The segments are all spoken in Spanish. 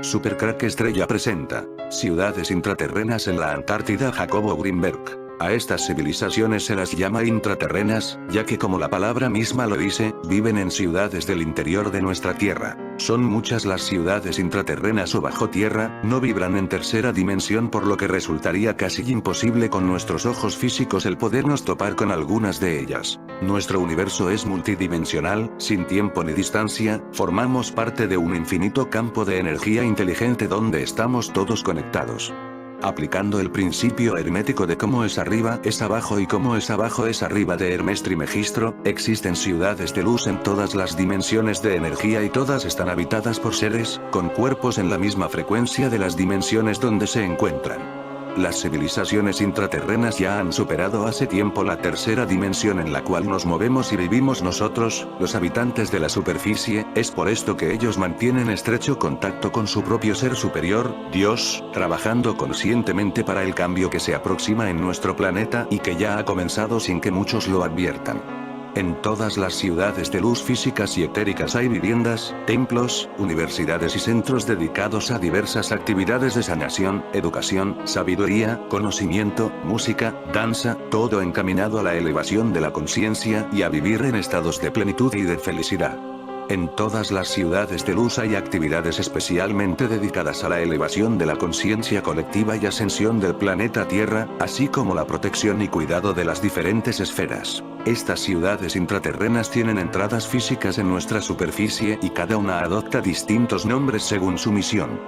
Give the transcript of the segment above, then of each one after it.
Supercrack Estrella presenta Ciudades intraterrenas en la Antártida. Jacobo Greenberg. A estas civilizaciones se las llama intraterrenas, ya que como la palabra misma lo dice, viven en ciudades del interior de nuestra Tierra. Son muchas las ciudades intraterrenas o bajo tierra, no vibran en tercera dimensión, por lo que resultaría casi imposible con nuestros ojos físicos el podernos topar con algunas de ellas. Nuestro universo es multidimensional, sin tiempo ni distancia, formamos parte de un infinito campo de energía inteligente donde estamos todos conectados. Aplicando el principio hermético de cómo es arriba es abajo y cómo es abajo es arriba de Hermes Trismegisto, existen ciudades de luz en todas las dimensiones de energía y todas están habitadas por seres, con cuerpos en la misma frecuencia de las dimensiones donde se encuentran. Las civilizaciones intraterrenas ya han superado hace tiempo la tercera dimensión en la cual nos movemos y vivimos nosotros, los habitantes de la superficie. Es por esto que ellos mantienen estrecho contacto con su propio ser superior, Dios, trabajando conscientemente para el cambio que se aproxima en nuestro planeta y que ya ha comenzado sin que muchos lo adviertan. En todas las ciudades de luz físicas y etéricas hay viviendas, templos, universidades y centros dedicados a diversas actividades de sanación, educación, sabiduría, conocimiento, música, danza, todo encaminado a la elevación de la conciencia y a vivir en estados de plenitud y de felicidad. En todas las ciudades de luz hay actividades especialmente dedicadas a la elevación de la conciencia colectiva y ascensión del planeta Tierra, así como la protección y cuidado de las diferentes esferas. Estas ciudades intraterrenas tienen entradas físicas en nuestra superficie y cada una adopta distintos nombres según su misión.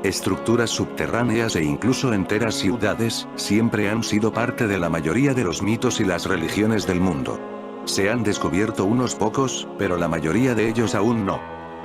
Estructuras subterráneas e incluso enteras ciudades, siempre han sido parte de la mayoría de los mitos y las religiones del mundo. Se han descubierto unos pocos, pero la mayoría de ellos aún no.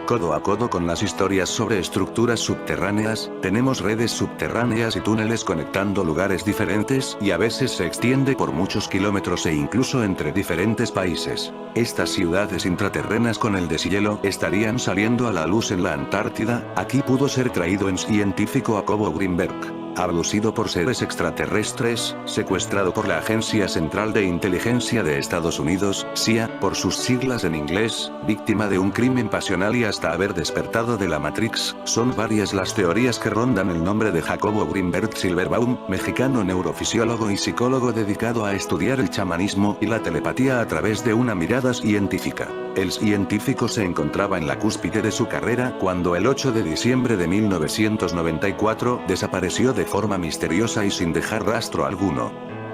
Codo a codo con las historias sobre estructuras subterráneas, tenemos redes subterráneas y túneles conectando lugares diferentes y a veces se extiende por muchos kilómetros e incluso entre diferentes países. Estas ciudades intraterrenas con el deshielo estarían saliendo a la luz en la Antártida. Aquí pudo ser traído en científico Jacobo Greenberg. Abducido por seres extraterrestres, secuestrado por la Agencia Central de Inteligencia de Estados Unidos, CIA, por sus siglas en inglés, víctima de un crimen pasional y hasta haber despertado de la Matrix. Son varias las teorías que rondan el nombre de Jacobo Greenberg Silverbaum, mexicano neurofisiólogo y psicólogo dedicado a estudiar el chamanismo y la telepatía a través de una mirada científica. El científico se encontraba en la cúspide de su carrera cuando el 8 de diciembre de 1994 desapareció de forma misteriosa y sin dejar rastro alguno.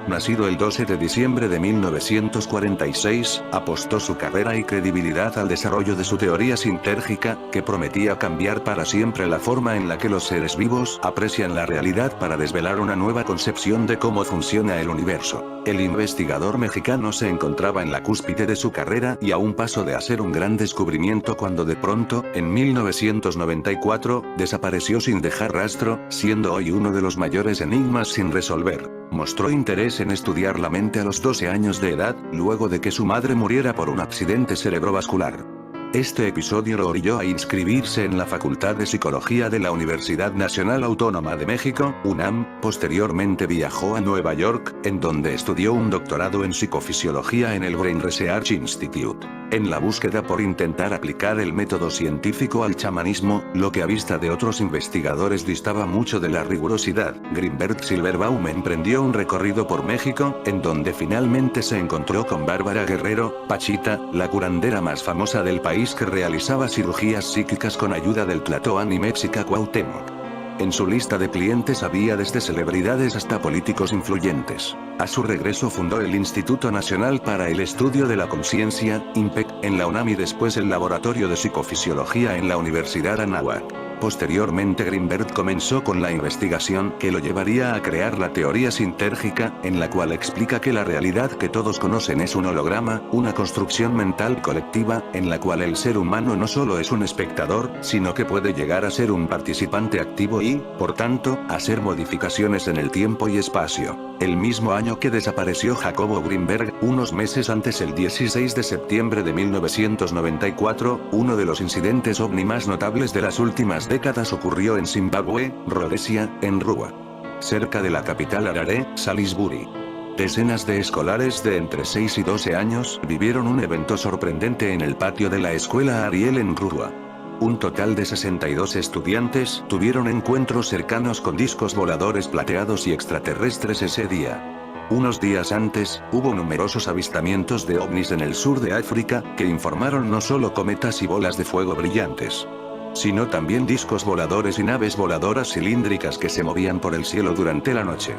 Nacido el 12 de diciembre de 1946, apostó su carrera y credibilidad al desarrollo de su teoría sintérgica, que prometía cambiar para siempre la forma en la que los seres vivos aprecian la realidad para desvelar una nueva concepción de cómo funciona el universo. El investigador mexicano se encontraba en la cúspide de su carrera y a un paso de hacer un gran descubrimiento cuando de pronto, en 1994, desapareció sin dejar rastro, siendo hoy uno de los mayores enigmas sin resolver. Mostró interés en estudiar la mente a los 12 años de edad, luego de que su madre muriera por un accidente cerebrovascular. Este episodio lo orilló a inscribirse en la Facultad de Psicología de la Universidad Nacional Autónoma de México, UNAM. Posteriormente viajó a Nueva York, en donde estudió un doctorado en psicofisiología en el Brain Research Institute. En la búsqueda por intentar aplicar el método científico al chamanismo, lo que a vista de otros investigadores distaba mucho de la rigurosidad, Greenberg Silverbaum emprendió un recorrido por México, en donde finalmente se encontró con Bárbara Guerrero, Pachita, la curandera más famosa del país que realizaba cirugías psíquicas con ayuda del Tlatoani Mexica Cuauhtémoc. En su lista de clientes había desde celebridades hasta políticos influyentes. A su regreso fundó el Instituto Nacional para el Estudio de la Conciencia, INPEC, en la UNAM y después el Laboratorio de Psicofisiología en la Universidad Anáhuac. Posteriormente Greenberg comenzó con la investigación que lo llevaría a crear la teoría sintérgica, en la cual explica que la realidad que todos conocen es un holograma, una construcción mental colectiva, en la cual el ser humano no solo es un espectador, sino que puede llegar a ser un participante activo y, por tanto, hacer modificaciones en el tiempo y espacio. El mismo año que desapareció Jacobo Greenberg, unos meses antes, el 16 de septiembre de 1994, uno de los incidentes ovni más notables de las últimas décadas ocurrió en Zimbabue, Rhodesia, en Rua. Cerca de la capital Harare, Salisbury. Decenas de escolares de entre 6 y 12 años vivieron un evento sorprendente en el patio de la escuela Ariel en Rua. Un total de 62 estudiantes tuvieron encuentros cercanos con discos voladores plateados y extraterrestres ese día. Unos días antes, hubo numerosos avistamientos de ovnis en el sur de África, que informaron no solo cometas y bolas de fuego brillantes, sino también discos voladores y naves voladoras cilíndricas que se movían por el cielo durante la noche.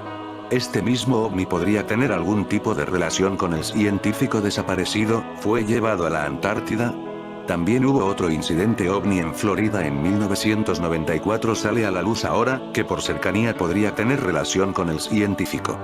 Este mismo ovni podría tener algún tipo de relación con el científico desaparecido, fue llevado a la Antártida. También hubo otro incidente ovni en Florida en 1994, sale a la luz ahora, que por cercanía podría tener relación con el científico.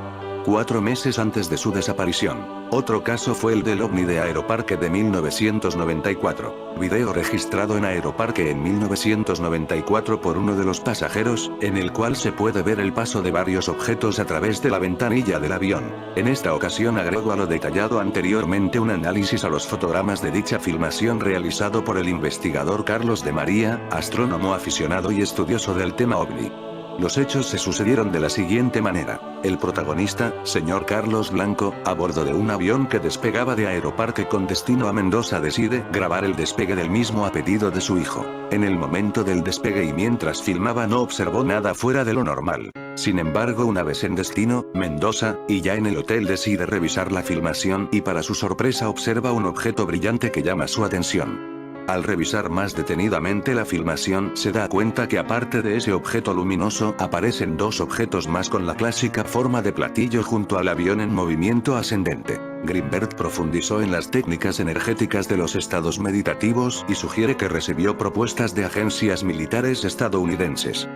4 meses antes de su desaparición. Otro caso fue el del ovni de Aeroparque de 1994. Video registrado en Aeroparque en 1994 por uno de los pasajeros, en el cual se puede ver el paso de varios objetos a través de la ventanilla del avión. En esta ocasión agrego a lo detallado anteriormente un análisis a los fotogramas de dicha filmación realizado por el investigador Carlos de María, astrónomo aficionado y estudioso del tema ovni. Los hechos se sucedieron de la siguiente manera. El protagonista, señor Carlos Blanco, a bordo de un avión que despegaba de Aeroparque con destino a Mendoza, decide grabar el despegue del mismo a pedido de su hijo. En el momento del despegue y mientras filmaba no observó nada fuera de lo normal. Sin embargo, una vez en destino, Mendoza, y ya en el hotel decide revisar la filmación y para su sorpresa observa un objeto brillante que llama su atención. Al revisar más detenidamente la filmación se da cuenta que aparte de ese objeto luminoso aparecen 2 objetos más con la clásica forma de platillo junto al avión en movimiento ascendente. Greenberg profundizó en las técnicas energéticas de los estados meditativos y sugiere que recibió propuestas de agencias militares estadounidenses.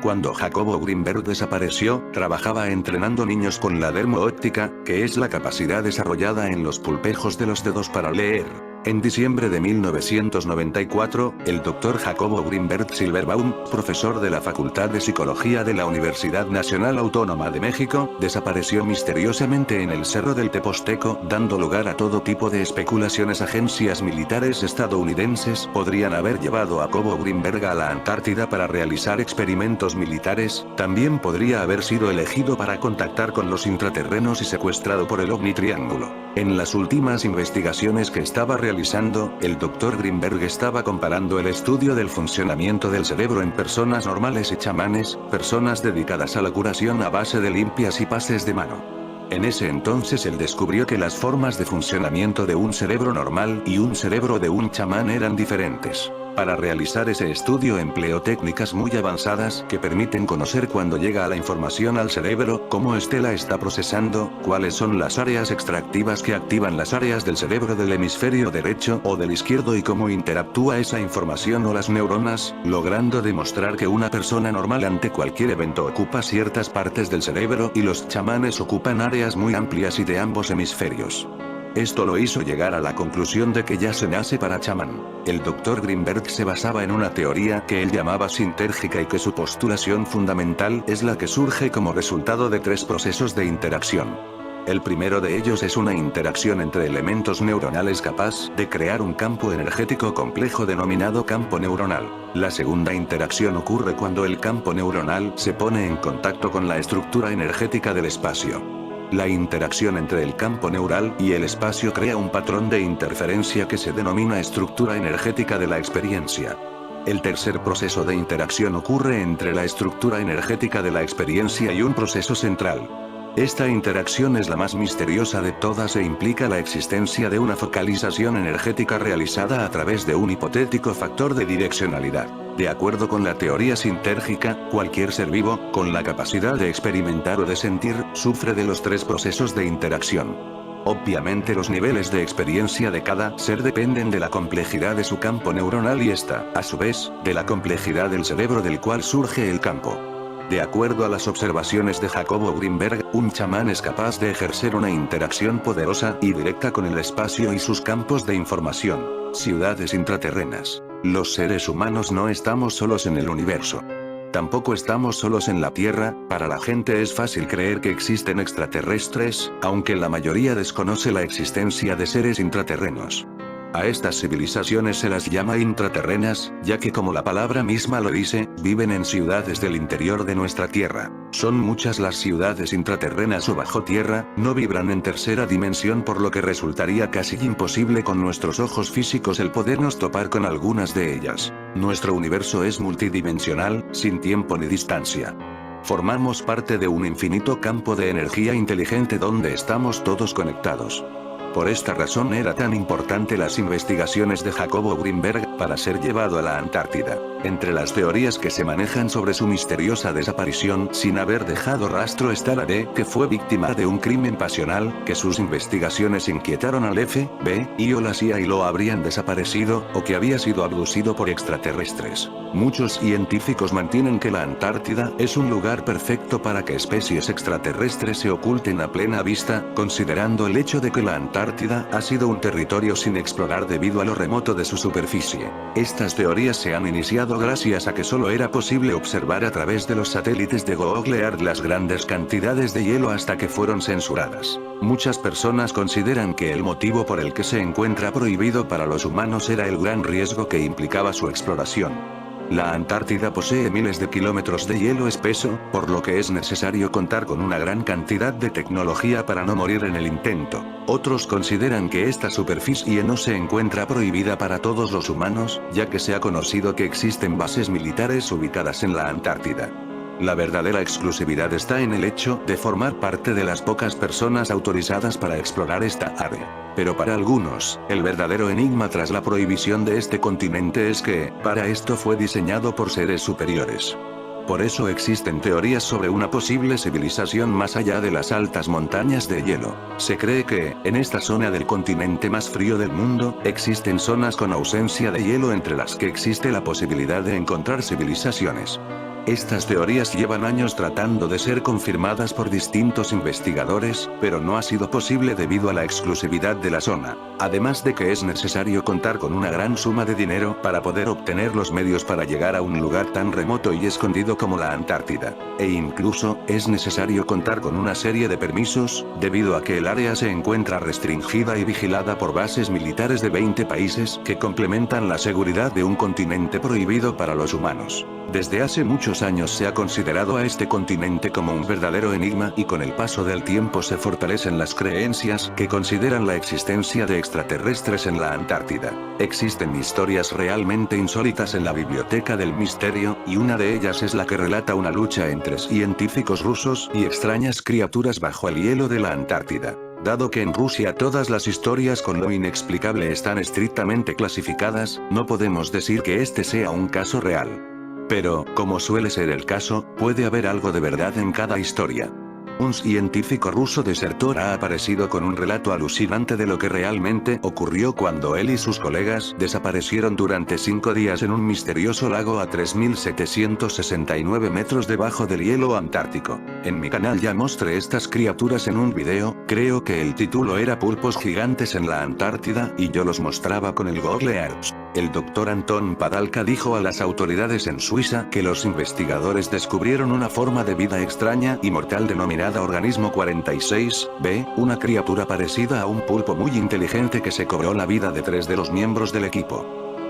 Cuando Jacobo Greenberg desapareció, trabajaba entrenando niños con la dermo-óptica, que es la capacidad desarrollada en los pulpejos de los dedos para leer. En diciembre de 1994, el Dr. Jacobo Greenberg Silverbaum, profesor de la Facultad de Psicología de la Universidad Nacional Autónoma de México, desapareció misteriosamente en el Cerro del Teposteco, dando lugar a todo tipo de especulaciones. Agencias militares estadounidenses podrían haber llevado a Jacobo Greenberg a la Antártida para realizar experimentos militares, también podría haber sido elegido para contactar con los intraterrenos y secuestrado por el ovni triángulo. En las últimas investigaciones que estaba realizando, el Dr. Greenberg estaba comparando el estudio del funcionamiento del cerebro en personas normales y chamanes, personas dedicadas a la curación a base de limpias y pases de mano. En ese entonces él descubrió que las formas de funcionamiento de un cerebro normal y un cerebro de un chamán eran diferentes. Para realizar ese estudio empleó técnicas muy avanzadas que permiten conocer cuándo llega la información al cerebro, cómo éste la está procesando, cuáles son las áreas extractivas que activan las áreas del cerebro del hemisferio derecho o del izquierdo y cómo interactúa esa información o las neuronas, logrando demostrar que una persona normal ante cualquier evento ocupa ciertas partes del cerebro y los chamanes ocupan áreas muy amplias y de ambos hemisferios. Esto lo hizo llegar a la conclusión de que ya se nace para chamán. El Dr. Greenberg se basaba en una teoría que él llamaba sintérgica y que su postulación fundamental es la que surge como resultado de 3 procesos de interacción. El primero de ellos es una interacción entre elementos neuronales capaz de crear un campo energético complejo denominado campo neuronal. La segunda interacción ocurre cuando el campo neuronal se pone en contacto con la estructura energética del espacio. La interacción entre el campo neural y el espacio crea un patrón de interferencia que se denomina estructura energética de la experiencia. El tercer proceso de interacción ocurre entre la estructura energética de la experiencia y un proceso central. Esta interacción es la más misteriosa de todas e implica la existencia de una focalización energética realizada a través de un hipotético factor de direccionalidad. De acuerdo con la teoría sintérgica, cualquier ser vivo, con la capacidad de experimentar o de sentir, sufre de los 3 procesos de interacción. Obviamente los niveles de experiencia de cada ser dependen de la complejidad de su campo neuronal y esta, a su vez, de la complejidad del cerebro del cual surge el campo. De acuerdo a las observaciones de Jacobo Greenberg, un chamán es capaz de ejercer una interacción poderosa y directa con el espacio y sus campos de información. Ciudades intraterrenas. Los seres humanos no estamos solos en el universo. Tampoco estamos solos en la Tierra. Para la gente es fácil creer que existen extraterrestres, aunque la mayoría desconoce la existencia de seres intraterrenos. A estas civilizaciones se las llama intraterrenas, ya que como la palabra misma lo dice, viven en ciudades del interior de nuestra Tierra. Son muchas las ciudades intraterrenas o bajo tierra, no vibran en tercera dimensión, por lo que resultaría casi imposible con nuestros ojos físicos el podernos topar con algunas de ellas. Nuestro universo es multidimensional, sin tiempo ni distancia. Formamos parte de un infinito campo de energía inteligente donde estamos todos conectados. Por esta razón era tan importante las investigaciones de Jacobo Greenberg para ser llevado a la Antártida. Entre las teorías que se manejan sobre su misteriosa desaparición sin haber dejado rastro está la de que fue víctima de un crimen pasional, que sus investigaciones inquietaron al FBI o la CIA y lo habrían desaparecido, o que había sido abducido por extraterrestres. Muchos científicos mantienen que la Antártida es un lugar perfecto para que especies extraterrestres se oculten a plena vista, considerando el hecho de que la Antártida ha sido un territorio sin explorar debido a lo remoto de su superficie. Estas teorías se han iniciado gracias a que solo era posible observar a través de los satélites de Google Earth las grandes cantidades de hielo hasta que fueron censuradas. Muchas personas consideran que el motivo por el que se encuentra prohibido para los humanos era el gran riesgo que implicaba su exploración. La Antártida posee miles de kilómetros de hielo espeso, por lo que es necesario contar con una gran cantidad de tecnología para no morir en el intento. Otros consideran que esta superficie no se encuentra prohibida para todos los humanos, ya que se ha conocido que existen bases militares ubicadas en la Antártida. La verdadera exclusividad está en el hecho de formar parte de las pocas personas autorizadas para explorar esta área. Pero para algunos, el verdadero enigma tras la prohibición de este continente es que, para esto fue diseñado por seres superiores. Por eso existen teorías sobre una posible civilización más allá de las altas montañas de hielo. Se cree que, en esta zona del continente más frío del mundo, existen zonas con ausencia de hielo entre las que existe la posibilidad de encontrar civilizaciones. Estas teorías llevan años tratando de ser confirmadas por distintos investigadores, pero no ha sido posible debido a la exclusividad de la zona. Además de que es necesario contar con una gran suma de dinero para poder obtener los medios para llegar a un lugar tan remoto y escondido como la Antártida. E incluso, es necesario contar con una serie de permisos, debido a que el área se encuentra restringida y vigilada por bases militares de 20 países que complementan la seguridad de un continente prohibido para los humanos. Desde hace muchos años se ha considerado a este continente como un verdadero enigma y con el paso del tiempo se fortalecen las creencias que consideran la existencia de extraterrestres en la Antártida. Existen historias realmente insólitas en la Biblioteca del Misterio, y una de ellas es la que relata una lucha entre científicos rusos y extrañas criaturas bajo el hielo de la Antártida. Dado que en Rusia todas las historias con lo inexplicable están estrictamente clasificadas, no podemos decir que este sea un caso real. Pero, como suele ser el caso, puede haber algo de verdad en cada historia. Un científico ruso desertor ha aparecido con un relato alucinante de lo que realmente ocurrió cuando él y sus colegas desaparecieron durante 5 días en un misterioso lago a 3.769 metros debajo del hielo antártico. En mi canal ya mostré estas criaturas en un video, creo que el título era Pulpos gigantes en la Antártida, y yo los mostraba con el Google Earth. El Dr. Anton Padalka dijo a las autoridades en Suiza que los investigadores descubrieron una forma de vida extraña y mortal denominada Organismo 46B, una criatura parecida a un pulpo muy inteligente que se cobró la vida de 3 de los miembros del equipo.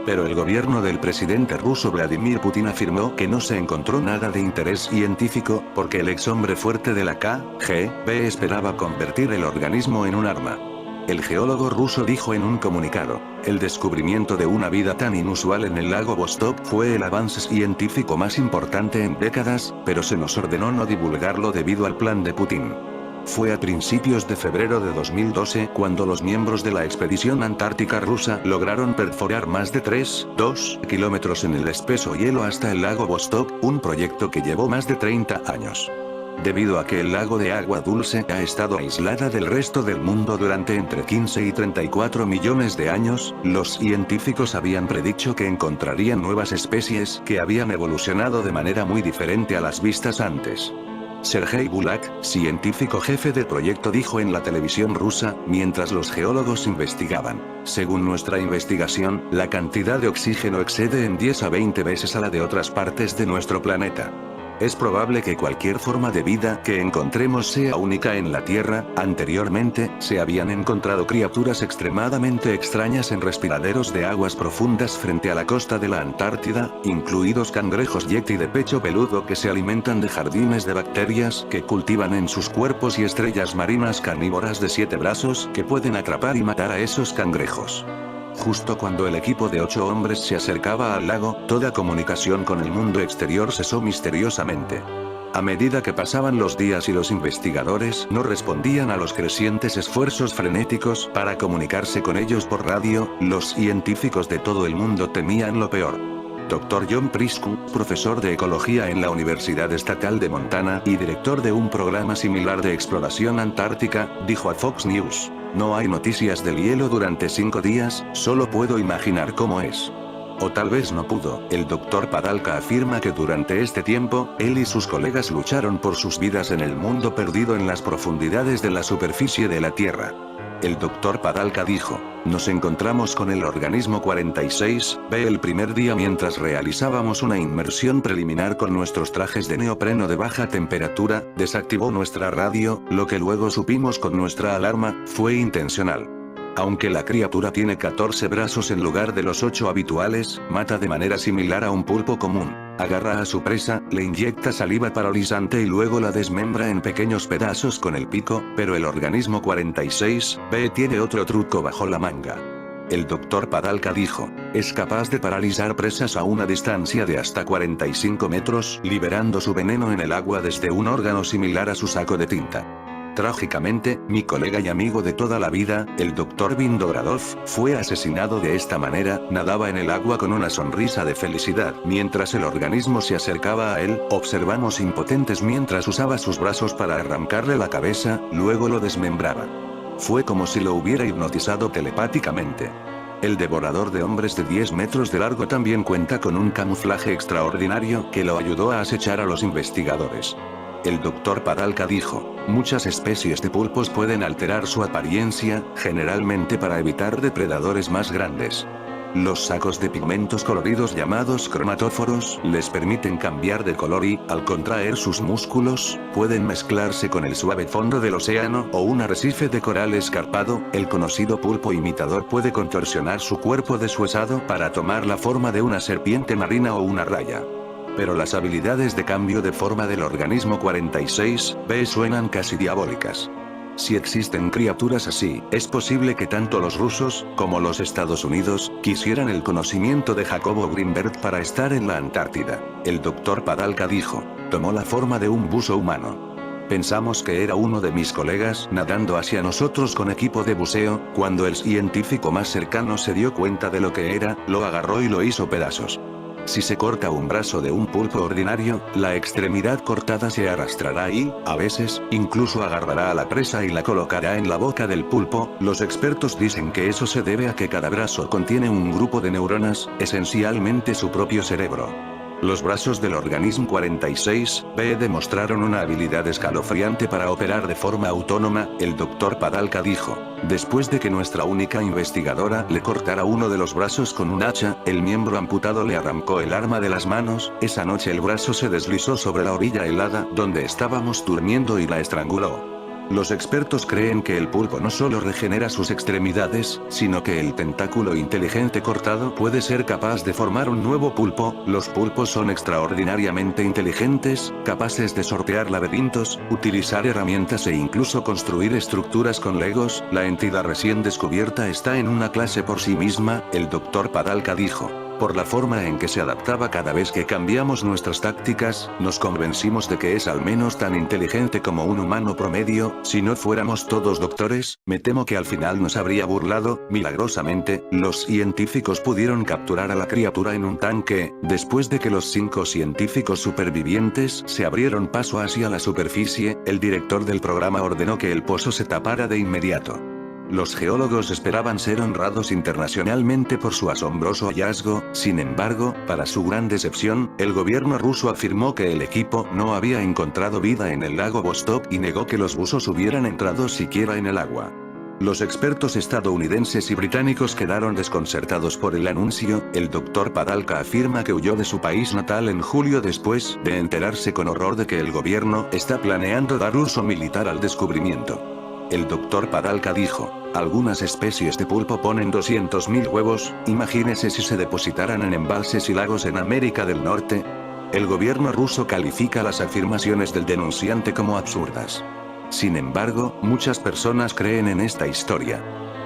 Pero el gobierno del presidente ruso Vladimir Putin afirmó que no se encontró nada de interés científico, porque el ex hombre fuerte de la KGB esperaba convertir el organismo en un arma. El geólogo ruso dijo en un comunicado: el descubrimiento de una vida tan inusual en el lago Vostok fue el avance científico más importante en décadas, pero se nos ordenó no divulgarlo debido al plan de Putin. Fue a principios de febrero de 2012 cuando los miembros de la expedición antártica rusa lograron perforar más de 3,2 kilómetros en el espeso hielo hasta el lago Vostok, un proyecto que llevó más de 30 años. Debido a que el lago de agua dulce ha estado aislada del resto del mundo durante entre 15 y 34 millones de años, los científicos habían predicho que encontrarían nuevas especies que habían evolucionado de manera muy diferente a las vistas antes. Sergei Bulak, científico jefe del proyecto, dijo en la televisión rusa, mientras los geólogos investigaban: según nuestra investigación, la cantidad de oxígeno excede en 10 a 20 veces a la de otras partes de nuestro planeta. Es probable que cualquier forma de vida que encontremos sea única en la Tierra. Anteriormente, se habían encontrado criaturas extremadamente extrañas en respiraderos de aguas profundas frente a la costa de la Antártida, incluidos cangrejos yeti de pecho peludo que se alimentan de jardines de bacterias que cultivan en sus cuerpos y estrellas marinas carnívoras de 7 brazos que pueden atrapar y matar a esos cangrejos. Justo cuando el equipo de 8 hombres se acercaba al lago, toda comunicación con el mundo exterior cesó misteriosamente. A medida que pasaban los días y los investigadores no respondían a los crecientes esfuerzos frenéticos para comunicarse con ellos por radio, los científicos de todo el mundo temían lo peor. Dr. John Prisco, profesor de ecología en la Universidad Estatal de Montana y director de un programa similar de exploración antártica, dijo a Fox News: "No hay noticias del hielo durante 5 días, solo puedo imaginar cómo es". O tal vez no pudo. El Dr. Padalka afirma que durante este tiempo, él y sus colegas lucharon por sus vidas en el mundo perdido en las profundidades de la superficie de la Tierra. El Dr. Padalka dijo: "Nos encontramos con el organismo 46B el primer día mientras realizábamos una inmersión preliminar con nuestros trajes de neopreno de baja temperatura, desactivó nuestra radio, lo que luego supimos con nuestra alarma, fue intencional. Aunque la criatura tiene 14 brazos en lugar de los 8 habituales, mata de manera similar a un pulpo común. Agarra a su presa, le inyecta saliva paralizante y luego la desmembra en pequeños pedazos con el pico, pero el organismo 46B tiene otro truco bajo la manga". El Dr. Padalka dijo: "Es capaz de paralizar presas a una distancia de hasta 45 metros, liberando su veneno en el agua desde un órgano similar a su saco de tinta". Trágicamente, mi colega y amigo de toda la vida, el Dr. Vindogradov, fue asesinado de esta manera. Nadaba en el agua con una sonrisa de felicidad. Mientras el organismo se acercaba a él, observamos impotentes mientras usaba sus brazos para arrancarle la cabeza, luego lo desmembraba. Fue como si lo hubiera hipnotizado telepáticamente. El devorador de hombres de 10 metros de largo también cuenta con un camuflaje extraordinario que lo ayudó a acechar a los investigadores. El Dr. Padalka dijo: "Muchas especies de pulpos pueden alterar su apariencia, generalmente para evitar depredadores más grandes. Los sacos de pigmentos coloridos llamados cromatóforos les permiten cambiar de color y, al contraer sus músculos, pueden mezclarse con el suave fondo del océano o un arrecife de coral escarpado. El conocido pulpo imitador puede contorsionar su cuerpo deshuesado para tomar la forma de una serpiente marina o una raya. Pero las habilidades de cambio de forma del organismo 46B suenan casi diabólicas. Si existen criaturas así, es posible que tanto los rusos, como los Estados Unidos, quisieran el conocimiento de Jacobo Greenberg para estar en la Antártida". El Dr. Padalka dijo: "Tomó la forma de un buzo humano. Pensamos que era uno de mis colegas nadando hacia nosotros con equipo de buceo. Cuando el científico más cercano se dio cuenta de lo que era, lo agarró y lo hizo pedazos. Si se corta un brazo de un pulpo ordinario, la extremidad cortada se arrastrará y, a veces, incluso agarrará a la presa y la colocará en la boca del pulpo. Los expertos dicen que eso se debe a que cada brazo contiene un grupo de neuronas, esencialmente su propio cerebro". Los brazos del organismo 46B demostraron una habilidad escalofriante para operar de forma autónoma. El Dr. Padalka dijo: "Después de que nuestra única investigadora le cortara uno de los brazos con un hacha, el miembro amputado le arrancó el arma de las manos. Esa noche el brazo se deslizó sobre la orilla helada donde estábamos durmiendo y la estranguló". Los expertos creen que el pulpo no solo regenera sus extremidades, sino que el tentáculo inteligente cortado puede ser capaz de formar un nuevo pulpo. Los pulpos son extraordinariamente inteligentes, capaces de sortear laberintos, utilizar herramientas e incluso construir estructuras con legos. La entidad recién descubierta está en una clase por sí misma, el Dr. Padalka dijo. Por la forma en que se adaptaba cada vez que cambiamos nuestras tácticas, nos convencimos de que es al menos tan inteligente como un humano promedio. Si no fuéramos todos doctores, me temo que al final nos habría burlado. Milagrosamente, los científicos pudieron capturar a la criatura en un tanque. Después de que los 5 científicos supervivientes se abrieron paso hacia la superficie, el director del programa ordenó que el pozo se tapara de inmediato. Los geólogos esperaban ser honrados internacionalmente por su asombroso hallazgo. Sin embargo, para su gran decepción, el gobierno ruso afirmó que el equipo no había encontrado vida en el lago Vostok y negó que los buzos hubieran entrado siquiera en el agua. Los expertos estadounidenses y británicos quedaron desconcertados por el anuncio. El Dr. Padalka afirma que huyó de su país natal en julio después de enterarse con horror de que el gobierno está planeando dar uso militar al descubrimiento. El Dr. Padalka dijo: algunas especies de pulpo ponen 200.000 huevos, imagínese si se depositaran en embalses y lagos en América del Norte. El gobierno ruso califica las afirmaciones del denunciante como absurdas. Sin embargo, muchas personas creen en esta historia.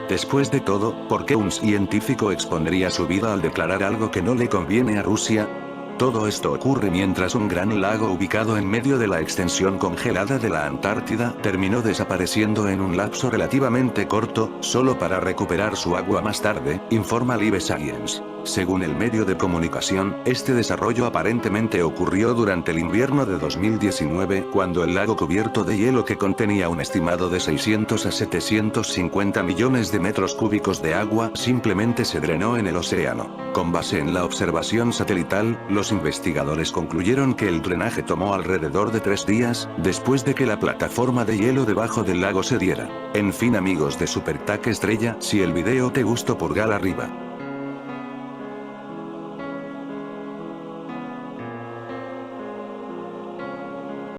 Después de todo, ¿por qué un científico expondría su vida al declarar algo que no le conviene a Rusia? Todo esto ocurre mientras un gran lago ubicado en medio de la extensión congelada de la Antártida terminó desapareciendo en un lapso relativamente corto, solo para recuperar su agua más tarde, informa Live Science. Según el medio de comunicación, este desarrollo aparentemente ocurrió durante el invierno de 2019, cuando el lago cubierto de hielo, que contenía un estimado de 600 a 750 millones de metros cúbicos de agua, simplemente se drenó en el océano. Con base en la observación satelital, los investigadores concluyeron que el drenaje tomó alrededor de 3 días, después de que la plataforma de hielo debajo del lago cediera. En fin, amigos de Super Tac Estrella, si el video te gustó, pulgar arriba.